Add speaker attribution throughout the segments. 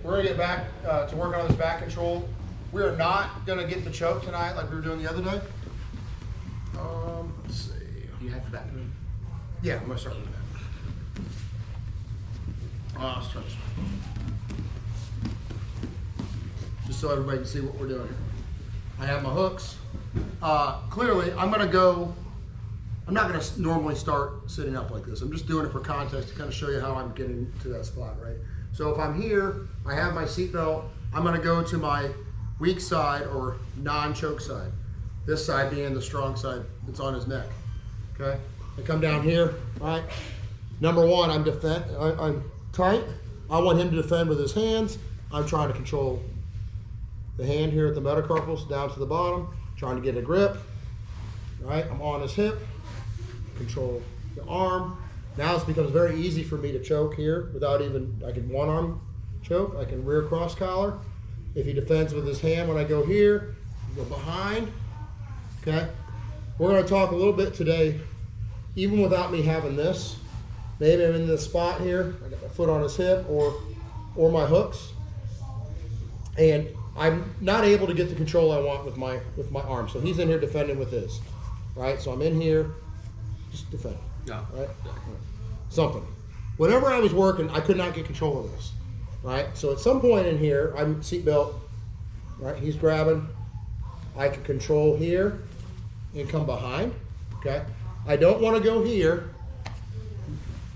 Speaker 1: we're gonna get back to working on this back control. We are not gonna get the choke tonight like we were doing the other day. Let's see.
Speaker 2: Do you have the back move?
Speaker 1: Yeah, I'm gonna start with that. Let's try this. Just so everybody can see what we're doing here. I have my hooks. Clearly, I'm not gonna normally start sitting up like this. I'm just doing it for context to kind of show you how I'm getting to that spot, right? So if I'm here, I have my seat belt, I'm gonna go to my weak side or non-choke side. This side being the strong side that's on his neck, okay? I come down here, right? Number one, I'm tight. I want him to defend with his hands. I'm trying to control the hand here at the metacarpals down to the bottom, trying to get a grip, right? I'm on his hip, control the arm. Now it becomes very easy for me to choke here without even, I can one arm choke, I can rear cross collar. If he defends with his hand when I go here, go behind, okay? We're gonna talk a little bit today, even without me having this. Maybe I'm in this spot here, I got my foot on his hip or my hooks, and I'm not able to get the control I want with my arm. So he's in here defending with his, right? So I'm in here, just defend,
Speaker 2: Yeah.
Speaker 1: right? Something. Whenever I was working, I could not get control of this, right? So at some point in here, I'm seatbelt, right? He's grabbing. I can control here and come behind, okay? I don't want to go here.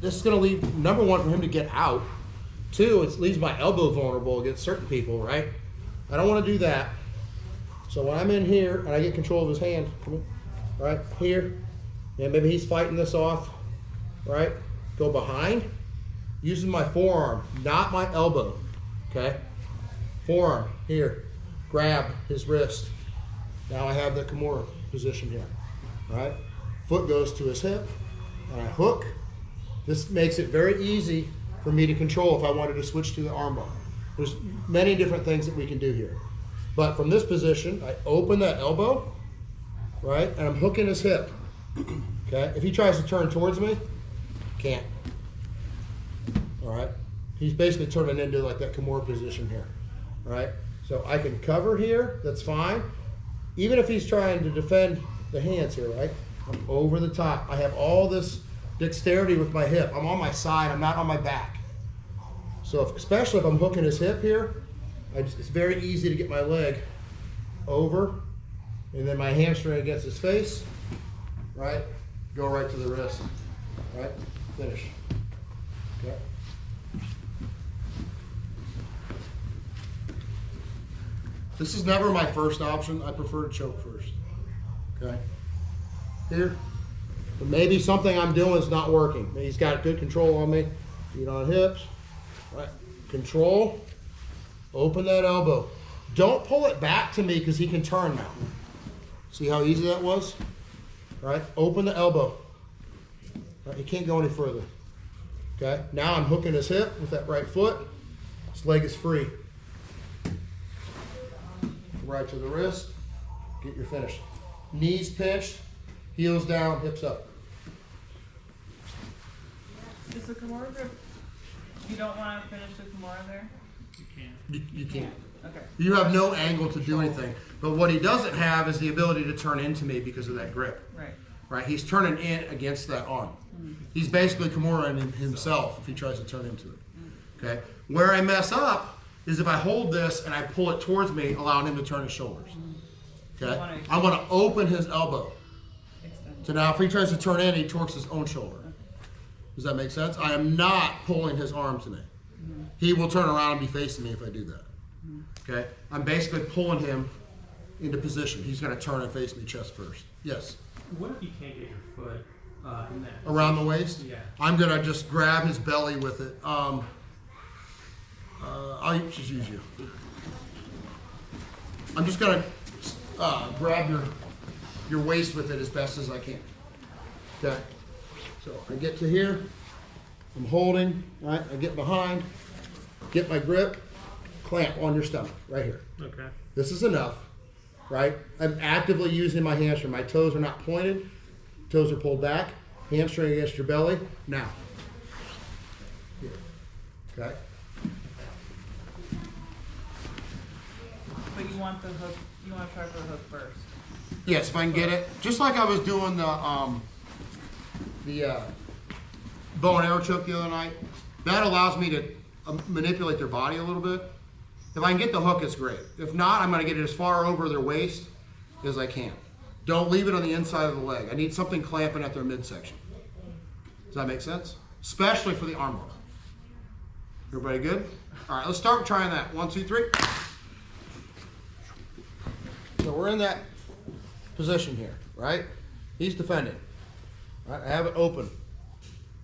Speaker 1: This is going to leave, number one, for him to get out. Two, it leaves my elbow vulnerable against certain people, right? I don't want to do that. So when I'm in here and I get control of his hand, right here, and maybe he's fighting this off, right? Go behind, using my forearm, not my elbow, okay? Forearm, here, grab his wrist. Now I have the Kimura position here, right? Foot goes to his hip, and I hook. This makes it very easy for me to control if I wanted to switch to the armbar. There's many different things that we can do here. But from this position, I open that elbow, right? And I'm hooking his hip, okay? If he tries to turn towards me, can't, all right? He's basically turning into like that Kimura position here, all right? So I can cover here, that's fine. Even if he's trying to defend the hands here, right? I'm over the top. I have all this dexterity with my hip. I'm on my side, I'm not on my back. So especially if I'm hooking his hip here, it's very easy to get my leg over and then my hamstring against his face, right? Go right to the wrist, right? Finish, okay? This is never my first option. I prefer to choke first, okay? Here, but maybe something I'm doing is not working. He's got good control on me. Feet on hips, right? Control, open that elbow. Don't pull it back to me because he can turn now. See how easy that was? Right? Open the elbow. Right? He can't go any further. Okay? Now I'm hooking his hip with that right foot. His leg is free. Right to the wrist. Get your finish. Knees pinched, heels down, hips up.
Speaker 3: Is the Kimura grip, you don't want to finish the Kimura there?
Speaker 1: You can't.
Speaker 3: Okay.
Speaker 1: You have no angle to do anything. But what he doesn't have is the ability to turn into me because of that grip.
Speaker 3: Right.
Speaker 1: Right? He's turning in against that arm. He's basically Kimura-ing himself if he tries to turn into it. Okay? Where I mess up is if I hold this and I pull it towards me, allowing him to turn his shoulders. Okay? I want to open his elbow. So now if he tries to turn in, he torques his own shoulder. Does that make sense? I am not pulling his arm to me. He will turn around and be facing me if I do that. Okay? I'm basically pulling him into position. He's going to turn and face me chest first. Yes?
Speaker 4: What if you can't get your foot in that?
Speaker 1: Around the waist?
Speaker 4: Yeah.
Speaker 1: I'm going to just grab his belly with it. I'll just use you. I'm just going to grab your waist with it as best as I can. Okay? So I get to here. I'm holding, right? I get behind, get my grip, clamp on your stomach, right here.
Speaker 4: Okay.
Speaker 1: This is enough, right? I'm actively using my hamstring. My toes are not pointed. Toes are pulled back. Hamstring against your belly. Now. Here. Okay?
Speaker 3: you want the hook, you want to try for the hook first.
Speaker 1: Yes, if I can get it. Just like I was doing the bow and arrow choke the other night. That allows me to manipulate their body a little bit. If I can get the hook, it's great. If not, I'm gonna get it as far over their waist as I can. Don't leave it on the inside of the leg. I need something clamping at their midsection. Does that make sense? Especially for the arm bar. Everybody good? All right, let's start trying that. 1, 2, 3. So we're in that position here, right? He's defending. All right, I have it open.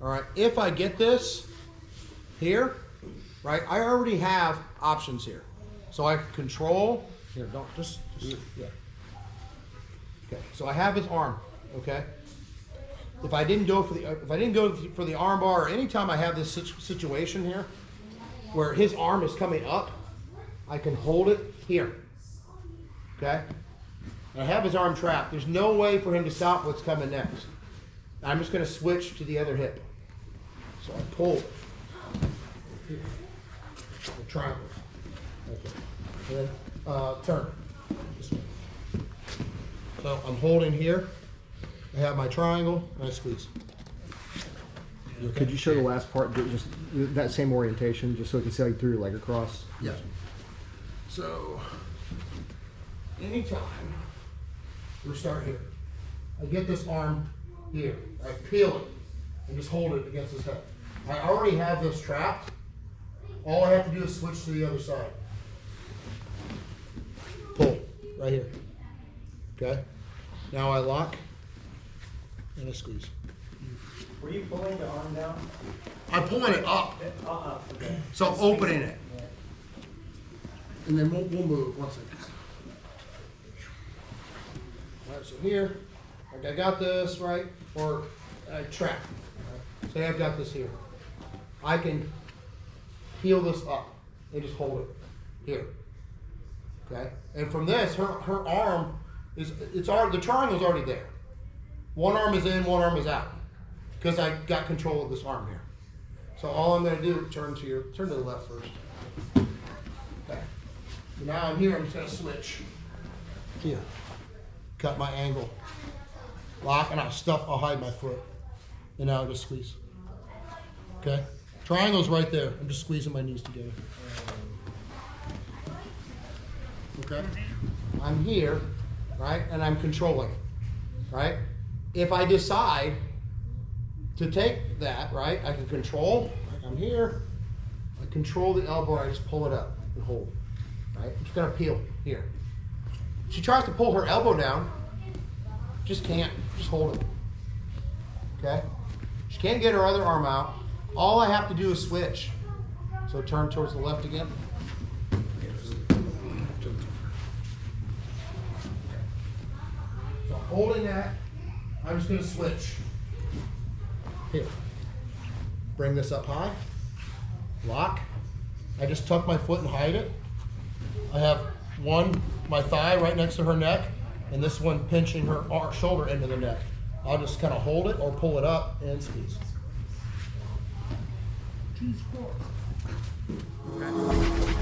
Speaker 1: All right, if I get this here, right, I already have options here. So I can control, here, don't, just yeah. Okay, so I have his arm, okay? If I didn't go for the arm bar, or anytime I have this situation here, where his arm is coming up, I can hold it here, okay? And I have his arm trapped. There's no way for him to stop what's coming next. I'm just gonna switch to the other hip. So I pull it. Here. The triangle. Okay. And then turn. This way. So I'm holding here. I have my triangle and I squeeze.
Speaker 2: Okay. Could you show the last part, just that same orientation, just so we can see how you threw your leg across?
Speaker 1: Yeah. So anytime we start here, I get this arm here. I peel it and just hold it against his head. I already have this trapped. All I have to do is switch to the other side. Pull, right here. Okay? Now I lock and I squeeze.
Speaker 4: Were you pulling the arm down?
Speaker 1: I'm pulling it up.
Speaker 4: Okay.
Speaker 1: So I'm opening it. And then we'll move. 1 second. All right, so here, like I got this, right? Or I trap. Right? Say I've got this here. I can peel this up and just hold it here. Okay? And from this, her arm is, the triangle's already there. One arm is in, one arm is out. Because I got control of this arm here. So all I'm gonna do is turn to the left first. Okay. So now I'm here, I'm just gonna switch. Here. Cut my angle. Lock, and I'll hide my foot. And now I just squeeze. Okay? Triangle's right there. I'm just squeezing my knees together. Okay? I'm here, right? And I'm controlling it, right? If I decide to take that, right, I can control, like I'm here, I control the elbow, I just pull it up and hold, right? I'm just gonna peel here. She tries to pull her elbow down, just can't, just hold it, okay? She can't get her other arm out. All I have to do is switch. So turn towards the left again. So holding that, I'm just gonna switch. Here. Bring this up high. Lock. I just tuck my foot and hide it. I have my thigh right next to her neck, and this one pinching her shoulder into the neck. I'll just kind of hold it or pull it up and squeeze. Okay.